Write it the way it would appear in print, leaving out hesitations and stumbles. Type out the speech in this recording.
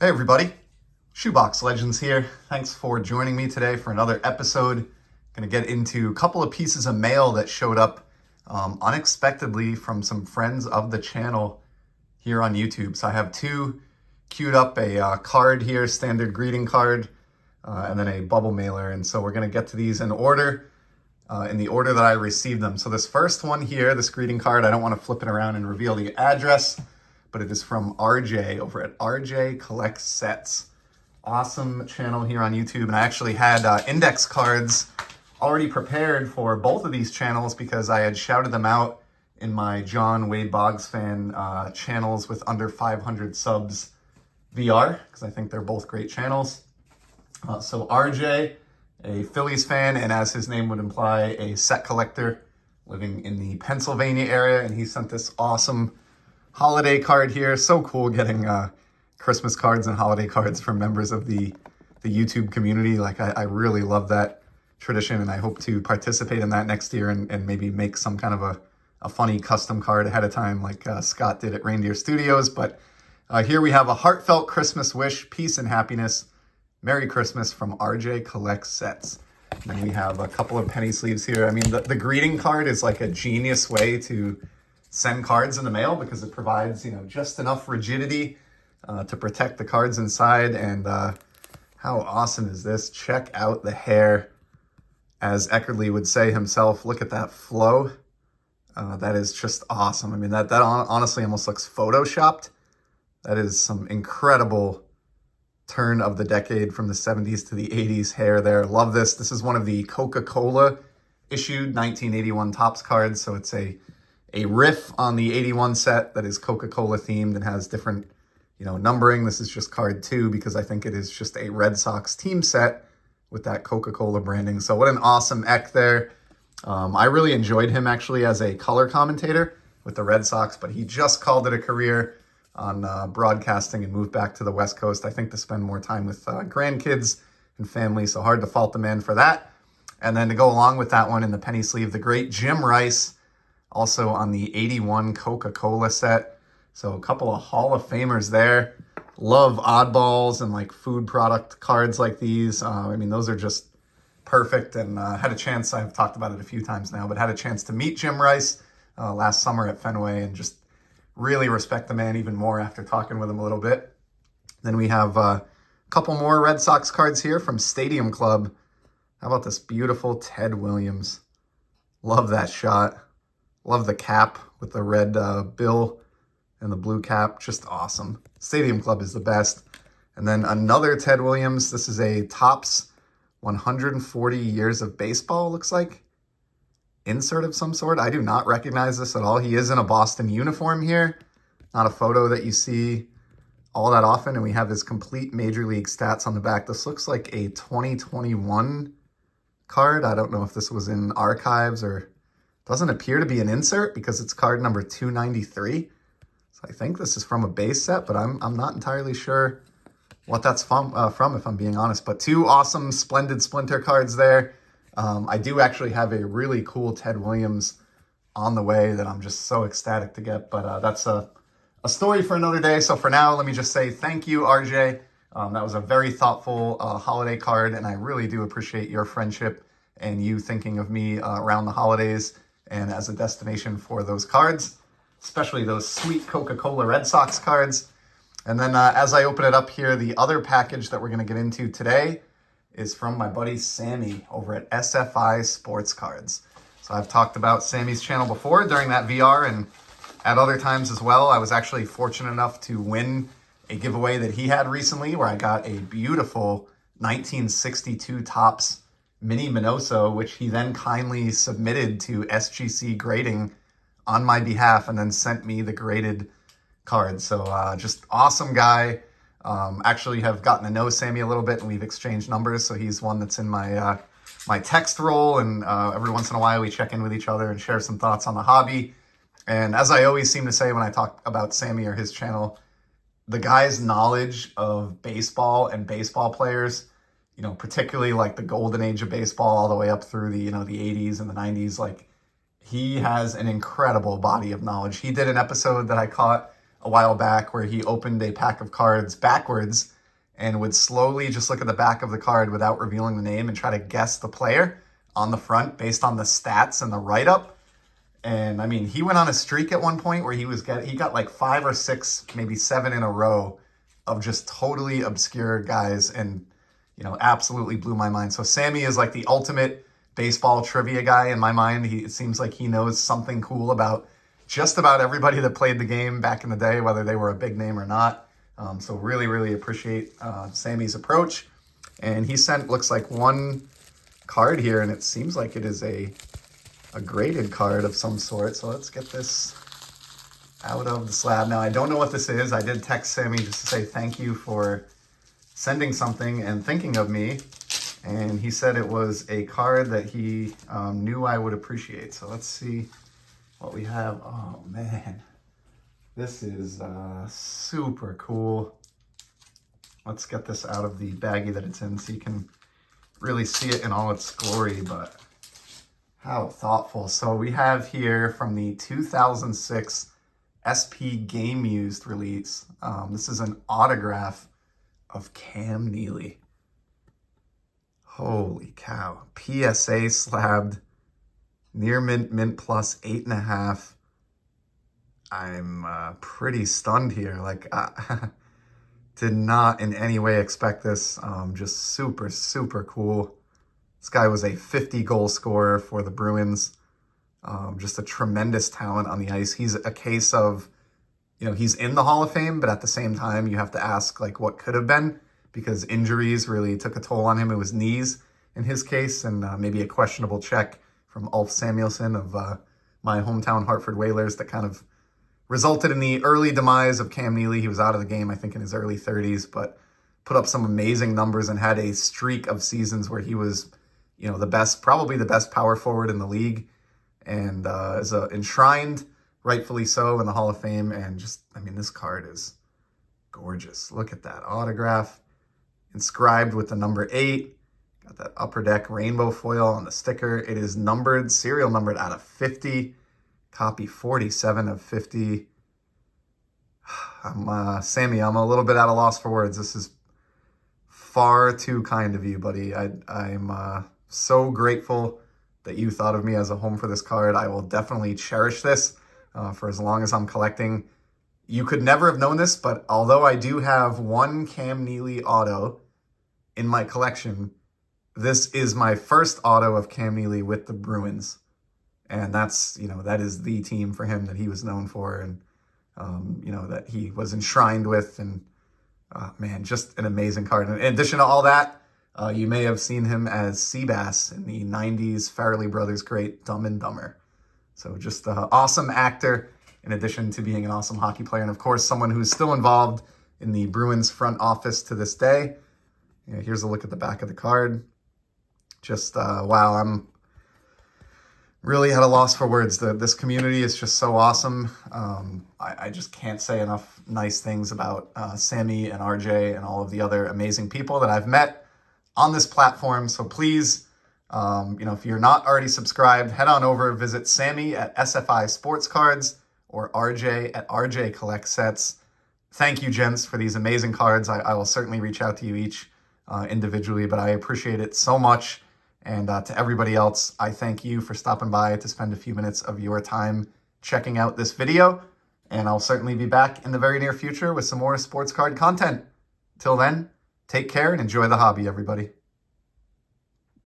Hey everybody, Shoebox Legends here. Thanks for joining me today for another episode. Going to get into a couple of pieces of mail that showed up unexpectedly from some friends of the channel here on YouTube. So I have two queued up, a card here, standard greeting card, and then a bubble mailer. And so we're going to get to these in order, in the order that I received them. So this first one here, this greeting card, I don't want to flip it around and reveal the address, but it is from RJ over at RJ Collects Sets. Awesome channel here on YouTube. And I actually had index cards already prepared for both of these channels because I had shouted them out in my John Wade Boggs fan channels with under 500 subs VR, because I think they're both great channels. So RJ, a Phillies fan, and as his name would imply, a set collector living in the Pennsylvania area, and he sent this awesome holiday card here. So cool getting Christmas cards and holiday cards from members of the YouTube community. Like I really love that tradition, and I hope to participate in that next year and maybe make some kind of a funny custom card ahead of time like Scott did at Reindeer Studios. But here we have a heartfelt Christmas wish, peace and happiness. Merry Christmas from RJ Collects Sets. And then we have a couple of penny sleeves here. I mean, the greeting card is like a genius way to send cards in the mail because it provides, just enough rigidity to protect the cards inside. And how awesome is this? Check out the hair. As Eckerly would say himself, look at that flow. That is just awesome. I mean, that honestly almost looks photoshopped. That is some incredible turn of the decade from the 70s to the 80s hair there. Love this. This is one of the Coca-Cola issued 1981 Topps cards. So it's a riff on the 81 set that is Coca-Cola themed and has different, numbering. This is just card 2 because I think it is just a Red Sox team set with that Coca-Cola branding. So what an awesome Eck there. I really enjoyed him actually as a color commentator with the Red Sox, but he just called it a career on broadcasting and moved back to the West Coast, I think, to spend more time with grandkids and family. So hard to fault the man for that. And then to go along with that one in the penny sleeve, the great Jim Rice, also on the 81 Coca-Cola set. So a couple of Hall of Famers there. Love oddballs and like food product cards like these. I mean, those are just perfect. And had a chance, I've talked about it a few times now, but had a chance to meet Jim Rice last summer at Fenway and just really respect the man even more after talking with him a little bit. Then we have a couple more Red Sox cards here from Stadium Club. How about this beautiful Ted Williams? Love that shot. Love the cap with the red bill and the blue cap. Just awesome. Stadium Club is the best. And then another Ted Williams. This is a Topps 140 Years of Baseball, looks like. Insert of some sort. I do not recognize this at all. He is in a Boston uniform here. Not a photo that you see all that often. And we have his complete Major League stats on the back. This looks like a 2021 card. I don't know if this was in archives or doesn't appear to be an insert because it's card number 293. So I think this is from a base set, but I'm not entirely sure what that's from if I'm being honest. But two awesome, splendid Splinter cards there. I do actually have a really cool Ted Williams on the way that I'm just so ecstatic to get, but that's a story for another day. So for now, let me just say thank you, RJ. That was a very thoughtful holiday card, and I really do appreciate your friendship and you thinking of me around the holidays and as a destination for those cards, especially those sweet Coca-Cola Red Sox cards. And then as I open it up here, the other package that we're going to get into today is from my buddy Sammy over at SFISportsCards. So I've talked about Sammy's channel before during that VR and at other times as well. I was actually fortunate enough to win a giveaway that he had recently where I got a beautiful 1962 Topps Mini Minoso, which he then kindly submitted to SGC grading on my behalf and then sent me the graded card. So just awesome guy. Actually have gotten to know Sammy a little bit and we've exchanged numbers. So he's one that's in my my text role, and every once in a while we check in with each other and share some thoughts on the hobby. And as I always seem to say when I talk about Sammy or his channel, the guy's knowledge of baseball and baseball players, particularly like the golden age of baseball all the way up through the, the 80s and the 90s, like he has an incredible body of knowledge. He did an episode that I caught a while back where he opened a pack of cards backwards and would slowly just look at the back of the card without revealing the name and try to guess the player on the front based on the stats and the write-up. And I mean, he went on a streak at one point where he got like 5 or 6, maybe 7 in a row of just totally obscure guys, and absolutely blew my mind. So Sammy is like the ultimate baseball trivia guy in my mind. It seems like he knows something cool about just about everybody that played the game back in the day, whether they were a big name or not. So really, really appreciate Sammy's approach. And he sent, looks like, one card here, and it seems like it is a graded card of some sort. So let's get this out of the slab. Now, I don't know what this is. I did text Sammy just to say thank you for sending something and thinking of me. And he said it was a card that he knew I would appreciate. So let's see what we have. Oh, man. This is super cool. Let's get this out of the baggie that it's in so you can really see it in all its glory, but how thoughtful. So we have here from the 2006 SP Game Used release. This is an autograph of Cam Neely. Holy cow. PSA slabbed, near mint plus 8.5. I'm pretty stunned here. Like, did not in any way expect this. Just super, super cool. This guy was a 50 goal scorer for the Bruins. Just a tremendous talent on the ice. He's a case of, he's in the Hall of Fame, but at the same time, you have to ask, like, what could have been, because injuries really took a toll on him. It was knees in his case, and maybe a questionable check from Ulf Samuelsson of my hometown Hartford Whalers that kind of resulted in the early demise of Cam Neely. He was out of the game, I think, in his early 30s, but put up some amazing numbers and had a streak of seasons where he was, the best, probably the best power forward in the league, and is enshrined, rightfully so, in the Hall of Fame. And just, this card is gorgeous. Look at that autograph, inscribed with the number 8. Got that upper deck rainbow foil on the sticker. It is numbered, serial numbered out of 50. Copy 47 of 50. Sammy, I'm a little bit at a loss for words. This is far too kind of you, buddy. I'm so grateful that you thought of me as a home for this card. I will definitely cherish this for as long as I'm collecting. You could never have known this, but although I do have one Cam Neely auto in my collection, this is my first auto of Cam Neely with the Bruins. And that's, that is the team for him that he was known for, and, that he was enshrined with. And, man, just an amazing card. And in addition to all that, you may have seen him as Seabass in the 90s Farrelly Brothers great Dumb and Dumber. So just an awesome actor, in addition to being an awesome hockey player. And, of course, someone who's still involved in the Bruins front office to this day. Here's a look at the back of the card. Just, wow, I'm really at a loss for words. This community is just so awesome. I just can't say enough nice things about Sammy and RJ and all of the other amazing people that I've met on this platform. So please, if you're not already subscribed, head on over, visit Sammy at SFISportsCards or RJ at RJ Collect Sets. Thank you, gents, for these amazing cards. I will certainly reach out to you each individually, but I appreciate it so much. And to everybody else, I thank you for stopping by to spend a few minutes of your time checking out this video. And I'll certainly be back in the very near future with some more sports card content. Till then, take care and enjoy the hobby, everybody.